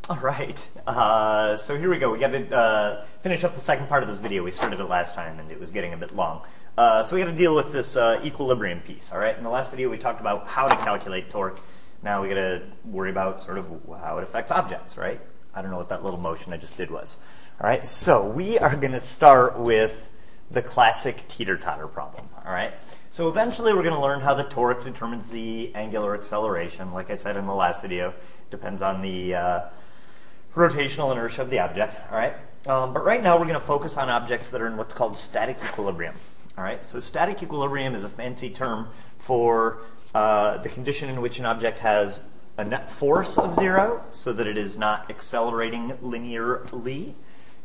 All right, so here we go. We got to finish up the second part of this video. We started it last time and it was getting a bit long. So we got to deal with this equilibrium piece, all right? In the last video we talked about how to calculate torque. Now we got to worry about sort of how it affects objects, right? I don't know what that little motion I just did was. All right, so we are going to start with the classic teeter-totter problem, all right? So eventually we're going to learn how the torque determines the angular acceleration. Like I said in the last video, depends on the rotational inertia of the object, all right? But right now we're going to focus on objects that are in what's called static equilibrium, all right? So static equilibrium is a fancy term for the condition in which an object has a net force of 0, so that it is not accelerating linearly,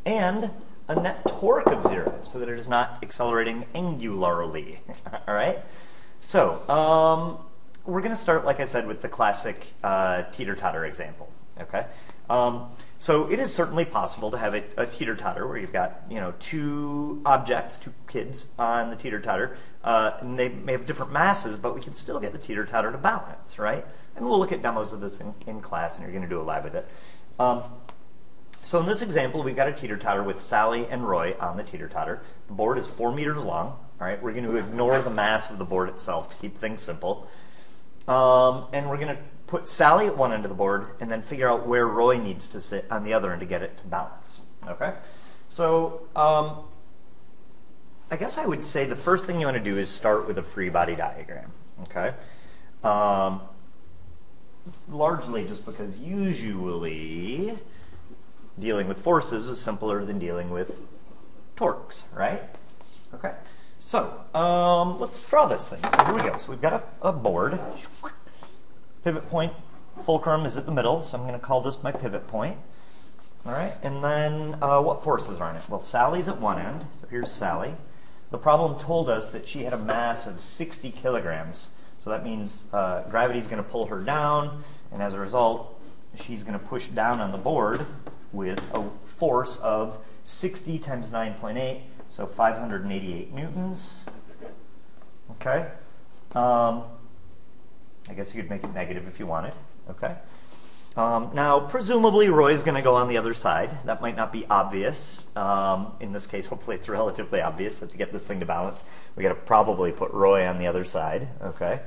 and a net torque of 0, so that it is not accelerating angularly, all right? So we're going to start, like I said, with the classic teeter-totter example, okay? So it is certainly possible to have a teeter-totter where you've got, two objects, two kids on the teeter-totter, and they may have different masses, but we can still get the teeter-totter to balance, right? And we'll look at demos of this in class, and you're going to do a lab with it. So in this example, we've got a teeter-totter with Sally and Roy on the teeter-totter. The board is 4 meters long, all right? We're going to ignore the mass of the board itself to keep things simple. And we're going to put Sally at one end of the board and then figure out where Roy needs to sit on the other end to get it to balance, okay? So I guess I would say the first thing you want to do is start with a free body diagram, okay? Largely just because usually dealing with forces is simpler than dealing with torques, right? Okay, so let's draw this thing. So here we go. So we've got a board. Pivot point, fulcrum is at the middle, so I'm going to call this my pivot point. All right, and then what forces are on it? Well, Sally's at one end, so here's Sally. The problem told us that she had a mass of 60 kilograms, so that means gravity's going to pull her down, and as a result, she's going to push down on the board with a force of 60 times 9.8, so 588 newtons. Okay. I guess you could make it negative if you wanted. Okay. Now, presumably, Roy's going to go on the other side. That might not be obvious. In this case, hopefully it's relatively obvious that to get this thing to balance, we got to probably put Roy on the other side. Okay.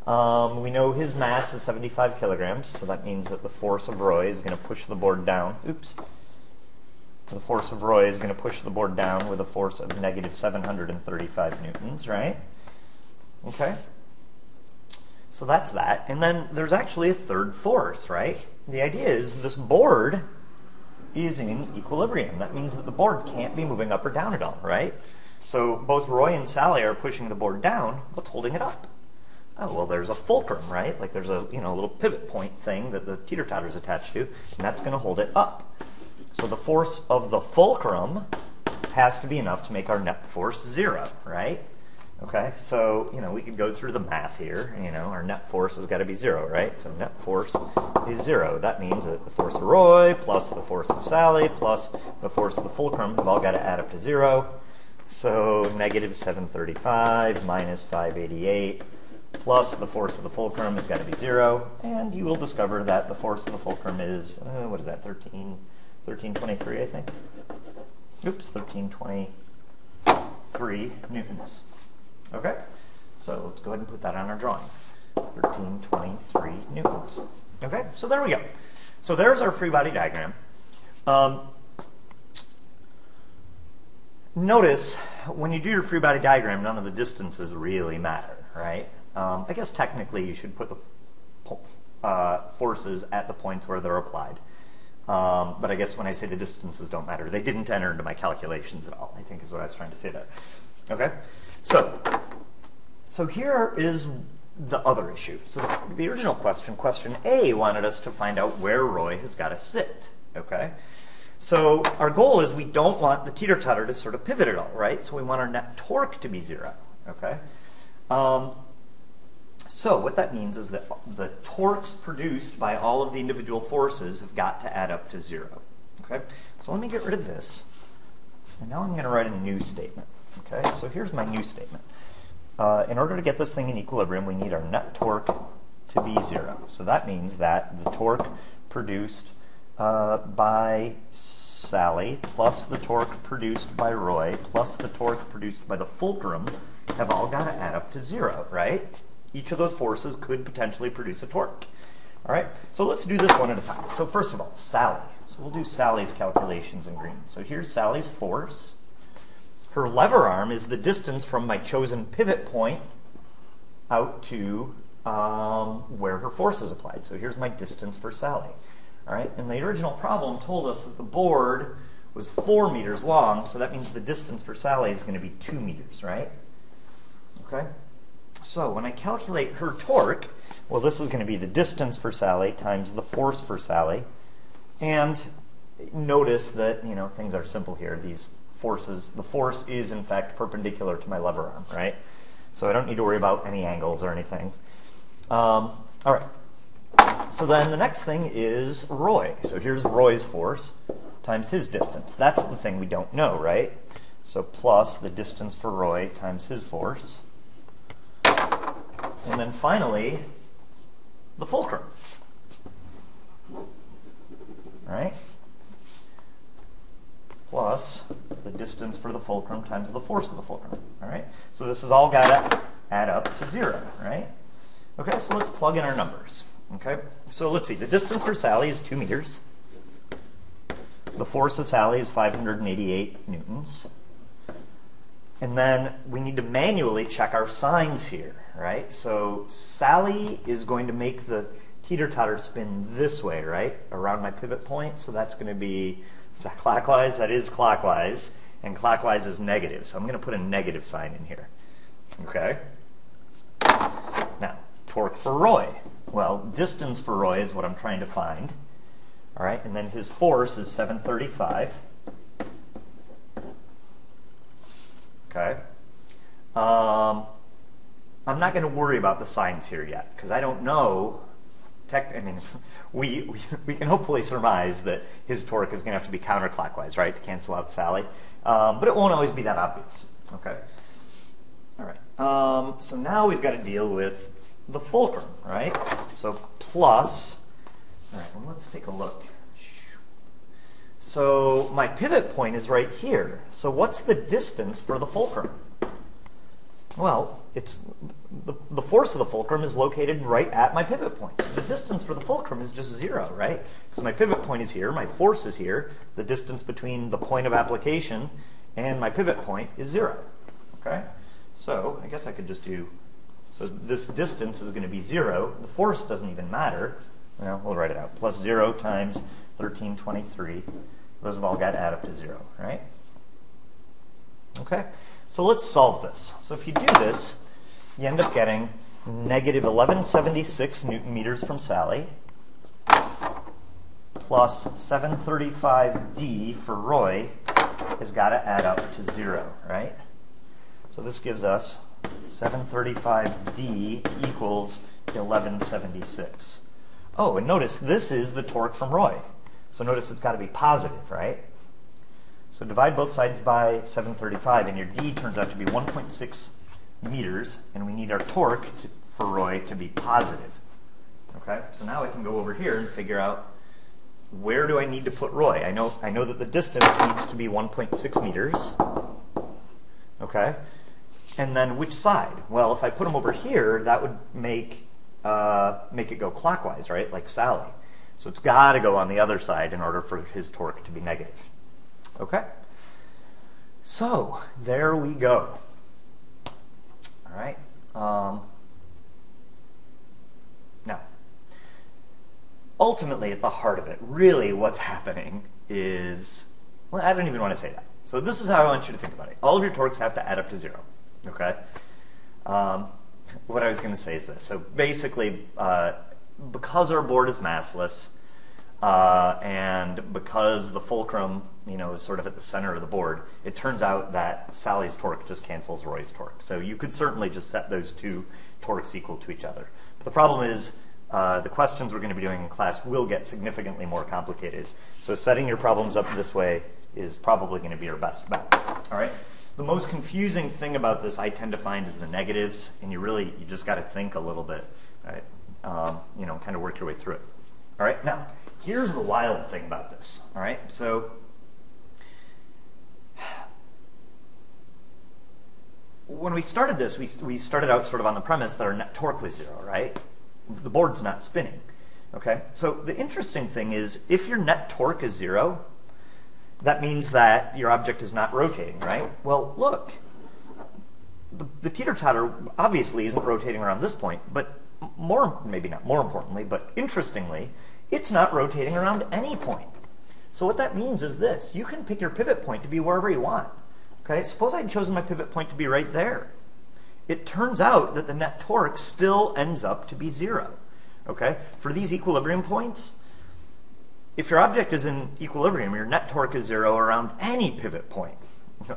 We know his mass is 75 kilograms, so that means that the force of Roy is going to push the board down. Oops. The force of Roy is going to push the board down with a force of negative 735 newtons, right? Okay. So that's that. And then there's actually a third force, right? The idea is this board is in equilibrium. That means that the board can't be moving up or down at all, right? So both Roy and Sally are pushing the board down. What's holding it up? Oh, well, there's a fulcrum, right? Like there's a little pivot point thing that the teeter-totter is attached to, and that's going to hold it up. So the force of the fulcrum has to be enough to make our net force 0, right? Okay, so, we could go through the math here. Our net force has got to be 0, right? So net force is 0. That means that the force of Roy plus the force of Sally plus the force of the fulcrum have all got to add up to 0. So negative 735 minus 588 plus the force of the fulcrum has got to be 0. And you will discover that the force of the fulcrum is, what is that, 1323, I think? Oops, 1323 newtons. Okay, so let's go ahead and put that on our drawing. 1323 newtons. Okay, so there we go. So there's our free body diagram. Notice, when you do your free body diagram, none of the distances really matter, right? I guess technically you should put the forces at the points where they're applied. But I guess when I say the distances don't matter, they didn't enter into my calculations at all, I think is what I was trying to say there. Okay? So here is the other issue. So the original question A, wanted us to find out where Roy has got to sit, okay? So our goal is we don't want the teeter-totter to sort of pivot at all, right? So we want our net torque to be 0, okay? So what that means is that the torques produced by all of the individual forces have got to add up to 0, okay? So let me get rid of this. And now I'm going to write a new statement. Okay, so here's my new statement. In order to get this thing in equilibrium, we need our net torque to be 0. So that means that the torque produced by Sally plus the torque produced by Roy plus the torque produced by the fulcrum have all got to add up to 0, right? Each of those forces could potentially produce a torque. All right, so let's do this one at a time. So first of all, Sally. So we'll do Sally's calculations in green. So here's Sally's force. Her lever arm is the distance from my chosen pivot point out to where her force is applied. So here's my distance for Sally. All right, and the original problem told us that the board was 4 meters long, so that means the distance for Sally is going to be 2 meters, right? Okay, so when I calculate her torque, well, this is going to be the distance for Sally times the force for Sally. And notice that, you know, things are simple here. These forces, the force is in fact perpendicular to my lever arm, right? So I don't need to worry about any angles or anything. All right. So then the next thing is Roy. So here's Roy's force times his distance. That's the thing we don't know, right? So plus the distance for Roy times his force. And then finally, the fulcrum. All right? Plus the distance for the fulcrum times the force of the fulcrum. All right? So this has all got to add up to 0, right? Okay, so let's plug in our numbers. Okay, so let's see. The distance for Sally is 2 meters. The force of Sally is 588 newtons. And then we need to manually check our signs here, right? So Sally is going to make the teeter-totter spin this way, right? Around my pivot point. So that's going to be, is that clockwise? That is clockwise. And clockwise is negative. So I'm going to put a negative sign in here. Okay? Now, torque for Roy. Well, distance for Roy is what I'm trying to find. All right, and then his force is 735. Okay. I'm not going to worry about the signs here yet, because I don't know. I mean, we can hopefully surmise that his torque is going to have to be counterclockwise, right, to cancel out Sally. But it won't always be that obvious. Okay. All right. So now we've got to deal with the fulcrum, right? So plus, all right, well, let's take a look. So my pivot point is right here. So what's the distance for the fulcrum? Well, it's the force of the fulcrum is located right at my pivot point. So the distance for the fulcrum is just 0, right? Because my pivot point is here, my force is here. The distance between the point of application and my pivot point is 0. Okay? So I guess I could just do, so this distance is going to be 0. The force doesn't even matter. Well, we'll write it out. Plus 0 times 1323. Those have all got to add up to 0, right? Okay, so let's solve this. So if you do this, you end up getting negative 1176 newton meters from Sally plus 735D for Roy has got to add up to 0, right? So this gives us 735D equals 1176. Oh, and notice this is the torque from Roy. So notice it's got to be positive, right? So divide both sides by 735, and your D turns out to be 1.6 meters, and we need our torque for Roy to be positive. Okay, so now I can go over here and figure out where do I need to put Roy. I know that the distance needs to be 1.6 meters. Okay, and then which side? Well, if I put him over here, that would make it go clockwise, right? Like Sally. So it's got to go on the other side in order for his torque to be negative. Okay? So there we go. All right. Now, ultimately at the heart of it, really what's happening is, well, I don't even want to say that. So this is how I want you to think about it. All of your torques have to add up to 0. Okay? What I was going to say is this. So basically, because our board is massless, and because the fulcrum, is sort of at the center of the board, it turns out that Sally's torque just cancels Roy's torque. So you could certainly just set those two torques equal to each other. But the problem is the questions we're going to be doing in class will get significantly more complicated. So setting your problems up this way is probably going to be your best bet. All right. The most confusing thing about this I tend to find is the negatives, and you just got to think a little bit, right? Kind of work your way through it. All right, now, here's the wild thing about this, all right? So when we started this, we started out sort of on the premise that our net torque was 0, right? The board's not spinning, okay? So the interesting thing is, if your net torque is 0, that means that your object is not rotating, right? Well, look, the teeter-totter obviously isn't rotating around this point, but maybe not more importantly, but interestingly, it's not rotating around any point. So what that means is this: you can pick your pivot point to be wherever you want. Okay, suppose I'd chosen my pivot point to be right there. It turns out that the net torque still ends up to be 0. Okay, for these equilibrium points, if your object is in equilibrium, your net torque is 0 around any pivot point.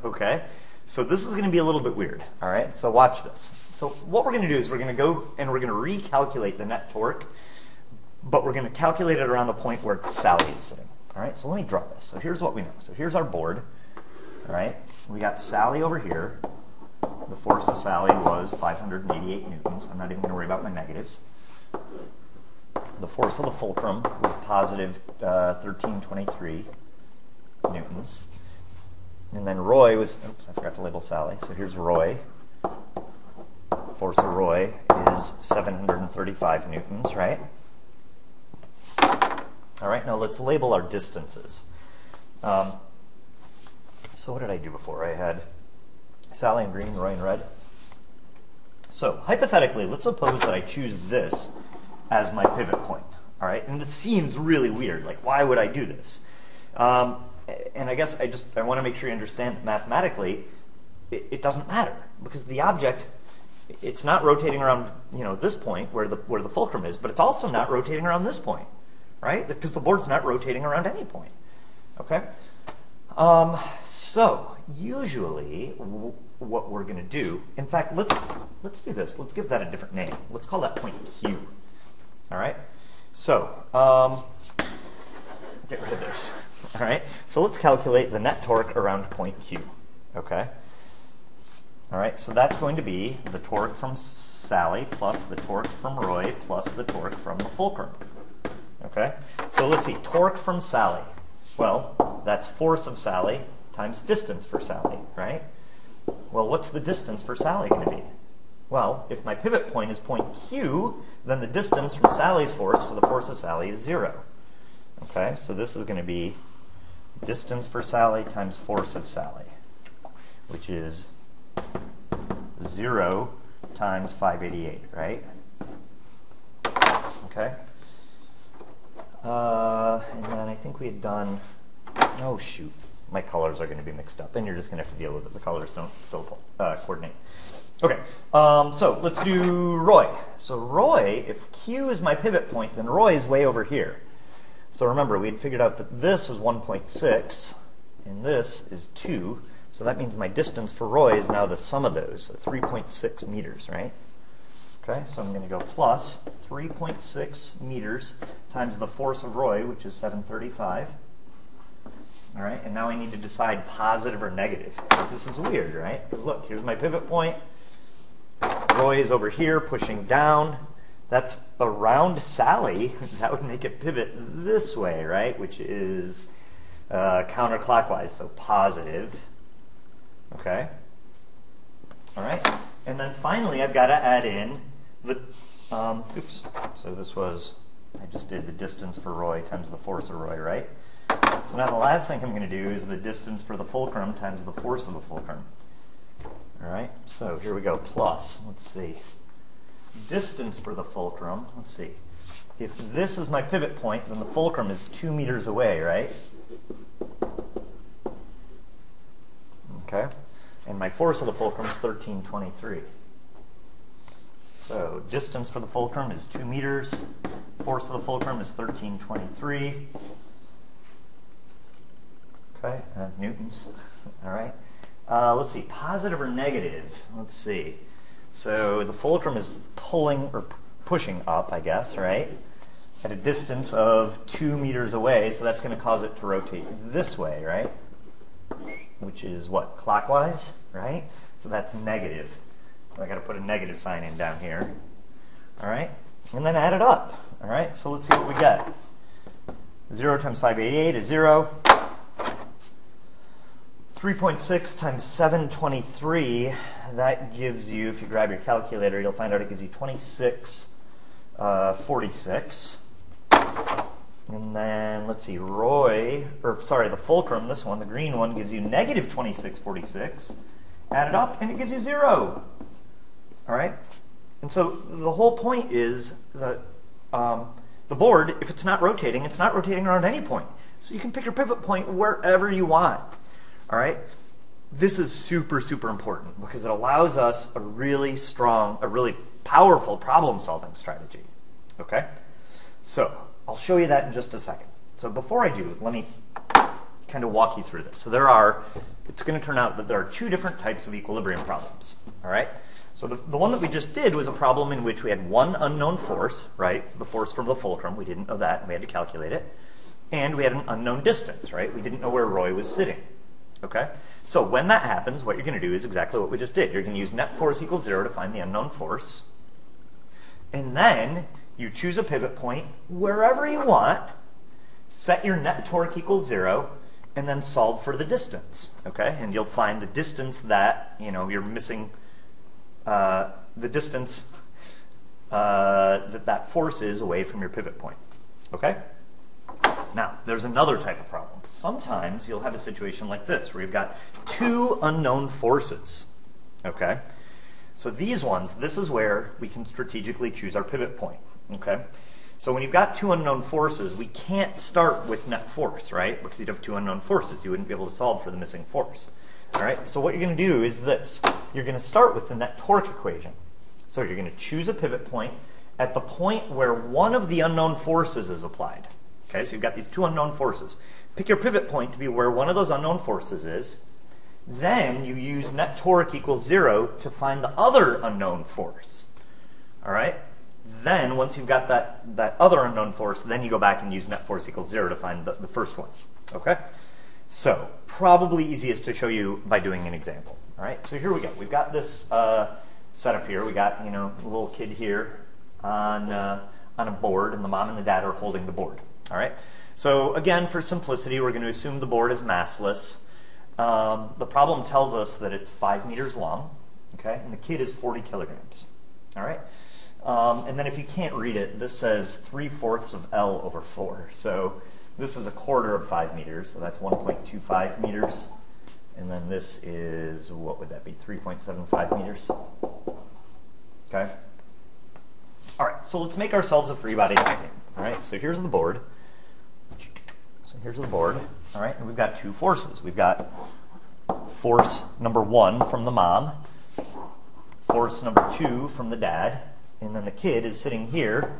Okay, so this is going to be a little bit weird. All right, so watch this. So what we're going to do is we're going to go and we're going to recalculate the net torque, but we're going to calculate it around the point where Sally is sitting. All right, so let me draw this. So here's what we know. So here's our board. All right, we got Sally over here. The force of Sally was 588 newtons. I'm not even going to worry about my negatives. The force of the fulcrum was positive 1323 newtons. And then Roy was, oops, I forgot to label Sally. So here's Roy. Force of Roy is 735 newtons, right? All right, now let's label our distances. So what did I do before? I had Sally in green, Roy in red. So hypothetically, let's suppose that I choose this as my pivot point. All right, and this seems really weird. Like, why would I do this? And I guess I want to make sure you understand that mathematically, it doesn't matter, because the object, it's not rotating around, this point where the fulcrum is, but it's also not rotating around this point, right? Because the board's not rotating around any point. Okay. So usually what we're going to do, in fact, let's do this. Let's give that a different name. Let's call that point Q. All right. So get rid of this. All right. So let's calculate the net torque around point Q. Okay. All right. So that's going to be the torque from Sally plus the torque from Roy plus the torque from the fulcrum. Okay. So let's see. Torque from Sally. Well, that's force of Sally times distance for Sally, right? Well, what's the distance for Sally going to be? Well, if my pivot point is point Q, then the distance from Sally's force to the force of Sally is 0. Okay, so this is going to be distance for Sally times force of Sally, which is 0 times 588, right? Okay. And then I think we had done, oh shoot, my colors are going to be mixed up, and you're just going to have to deal with it. The colors don't still coordinate. Okay, so let's do Roy. So Roy, if Q is my pivot point, then Roy is way over here. So remember, we had figured out that this was 1.6, and this is 2, so that means my distance for Roy is now the sum of those, so 3.6 meters, right? Okay, so I'm going to go plus 3.6 meters times the force of Roy, which is 735. All right, and now I need to decide positive or negative. This is weird, right? Because look, here's my pivot point. Roy is over here pushing down. That's around Sally. That would make it pivot this way, right? Which is counterclockwise, so positive. Okay. All right. And then finally, I've got to add in the, oops. So this was, I just did the distance for Roy times the force of Roy, right? So now the last thing I'm going to do is the distance for the fulcrum times the force of the fulcrum. All right, so here we go, plus, let's see, distance for the fulcrum, let's see. If this is my pivot point, then the fulcrum is 2 meters away, right? Okay, and my force of the fulcrum is 1323. So distance for the fulcrum is 2 meters, force of the fulcrum is 1323. Okay, newtons. All right. Let's see, positive or negative? Let's see. So the fulcrum is pulling or pushing up, I guess, right? At a distance of 2 meters away, so that's going to cause it to rotate this way, right? Which is what? Clockwise, right? So that's negative. So I got to put a negative sign in down here. All right, and then add it up. All right, so let's see what we get. 0 times 588 is 0. 3.6 times 723, that gives you, if you grab your calculator, you'll find out it gives you 2646. And then, let's see, the fulcrum, this one, the green one, gives you negative 2646. Add it up, and it gives you 0. All right? And so the whole point is that the board, if it's not rotating around any point. So you can pick your pivot point wherever you want. All right? This is super, super important because it allows us a really strong, a really powerful problem-solving strategy. Okay? So I'll show you that in just a second. So before I do, let me kind of walk you through this. So it's going to turn out that there are two different types of equilibrium problems. All right? So the one that we just did was a problem in which we had one unknown force, right? The force from the fulcrum. We didn't know that, and we had to calculate it. And we had an unknown distance, right? We didn't know where Roy was sitting. Okay? So when that happens, what you're going to do is exactly what we just did. You're going to use net force equals 0 to find the unknown force. And then you choose a pivot point wherever you want, set your net torque equals 0, and then solve for the distance. Okay? And you'll find the distance that, you're missing, the distance that force is away from your pivot point. Okay? Now, there's another type of problem. Sometimes you'll have a situation like this, where you've got two unknown forces. Okay? So these ones, this is where we can strategically choose our pivot point. Okay? So when you've got two unknown forces, we can't start with net force, right? Because you'd have two unknown forces. You wouldn't be able to solve for the missing force. All right? So what you're going to do is this. You're going to start with the net torque equation. So you're going to choose a pivot point at the point where one of the unknown forces is applied. Okay, so you've got these two unknown forces. Pick your pivot point to be where one of those unknown forces is. Then you use net torque equals 0 to find the other unknown force. All right? Then, once you've got that other unknown force, then you go back and use net force equals 0 to find the first one. Okay? So, probably easiest to show you by doing an example. All right? So here we go. We've got this setup here. We got, a little kid here on a board, and the mom and the dad are holding the board. All right. So again, for simplicity, we're going to assume the board is massless. The problem tells us that it's 5 meters long, okay, and the kid is 40 kilograms. All right. And then if you can't read it, this says 3/4 of L over 4. So this is a quarter of 5 meters, so that's 1.25 meters. And then this is, what would that be, 3.75 meters? Okay. All right, so let's make ourselves a free body diagram. All right, so here's the board. All right, and we've got two forces. We've got force number 1 from the mom, force number 2 from the dad, and then the kid is sitting here.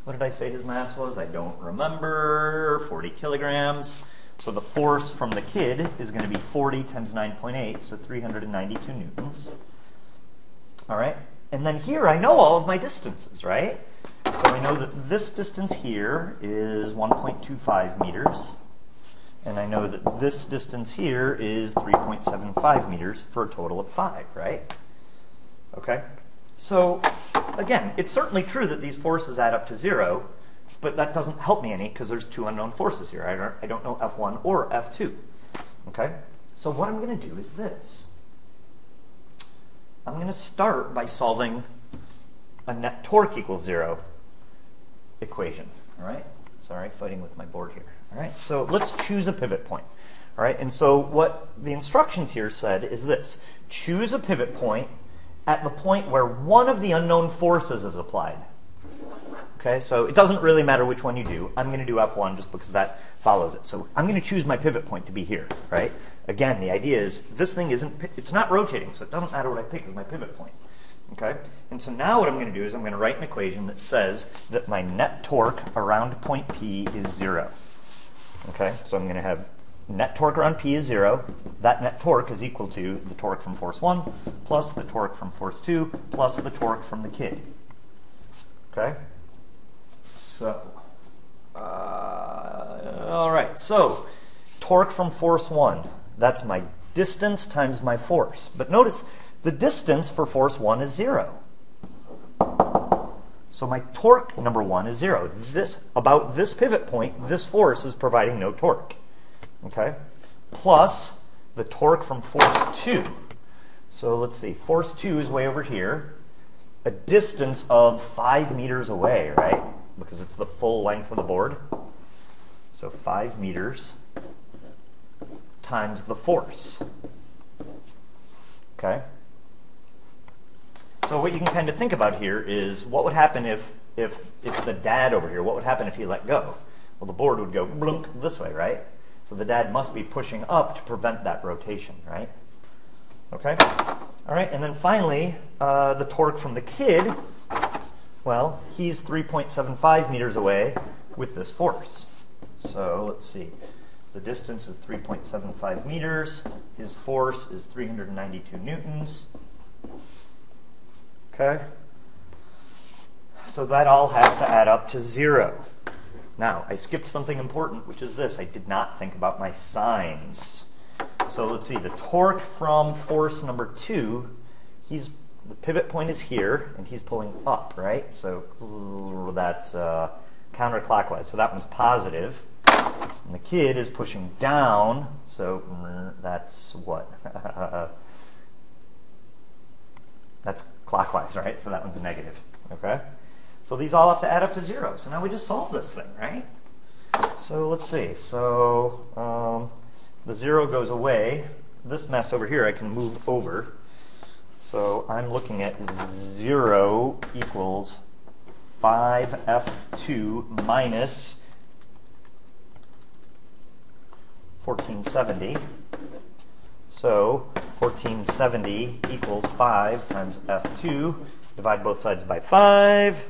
What did I say his mass was? I don't remember. 40 kilograms. So the force from the kid is going to be 40 times 9.8, so 392 newtons. All right, and then here I know all of my distances, right? So I know that this distance here is 1.25 meters, and I know that this distance here is 3.75 meters for a total of 5, right? Okay? So, again, it's certainly true that these forces add up to 0, but that doesn't help me any because there's two unknown forces here. I don't know F1 or F2. Okay? So what I'm going to do is this. I'm going to start by solving a net torque equals 0 equation. All right? Sorry, fighting with my board here. All right? So let's choose a pivot point. All right? And so what the instructions here said is this. Choose a pivot point at the point where one of the unknown forces is applied. Okay? So it doesn't really matter which one you do. I'm going to do F1 just because that follows it. So I'm going to choose my pivot point to be here. Right? Again, the idea is this thing it's not rotating, so it doesn't matter what I pick as my pivot point. Okay? And so now what I'm going to do is I'm going to write an equation that says that my net torque around point P is 0. Okay? So I'm going to have net torque around P is 0. That net torque is equal to the torque from force 1 plus the torque from force 2 plus the torque from the kid. Okay? So, all right. So, torque from force 1. That's my distance times my force. But notice, the distance for force 1 is 0. So my torque, number 1, is 0. About this pivot point, this force is providing no torque. Okay? Plus the torque from force 2. So let's see, force 2 is way over here, a distance of 5 meters away, right? Because it's the full length of the board. So 5 meters times the force. Okay? So what you can kind of think about here is what would happen if the dad over here, what would happen if he let go? Well, the board would go blunk this way, right? So the dad must be pushing up to prevent that rotation, right? Okay? All right, and then finally, the torque from the kid, well, he's 3.75 meters away with this force. So let's see. The distance is 3.75 meters. His force is 392 newtons. Okay? So that all has to add up to 0. Now, I skipped something important, which is this. I did not think about my signs. So let's see. The torque from force number 2, the pivot point is here, and he's pulling up, right? So that's counterclockwise. So that one's positive. And the kid is pushing down, so that's what? That's clockwise, right? So that one's negative, okay? So these all have to add up to 0. So now we just solve this thing, right? So let's see. So the 0 goes away. This mess over here I can move over. So I'm looking at 0 equals 5F2 minus 1470. So 1470 equals 5 times F2. Divide both sides by 5.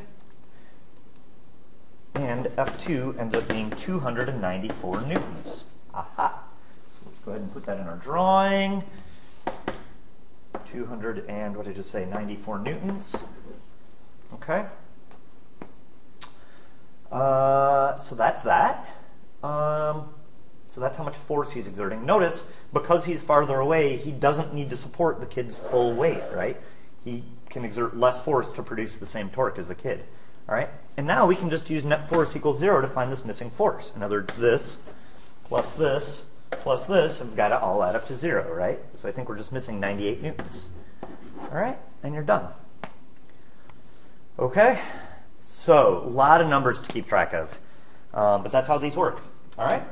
And F2 ends up being 294 newtons. Aha! So let's go ahead and put that in our drawing. 200 and, what did I just say, 94 newtons. Okay. So that's that. So that's how much force he's exerting. Notice, because he's farther away, he doesn't need to support the kid's full weight, right? He can exert less force to produce the same torque as the kid. All right? And now we can just use net force equals 0 to find this missing force. In other words, this plus this have got to all add up to 0, right? So I think we're just missing 98 newtons. All right? And you're done. Okay? So, a lot of numbers to keep track of. But that's how these work. All right?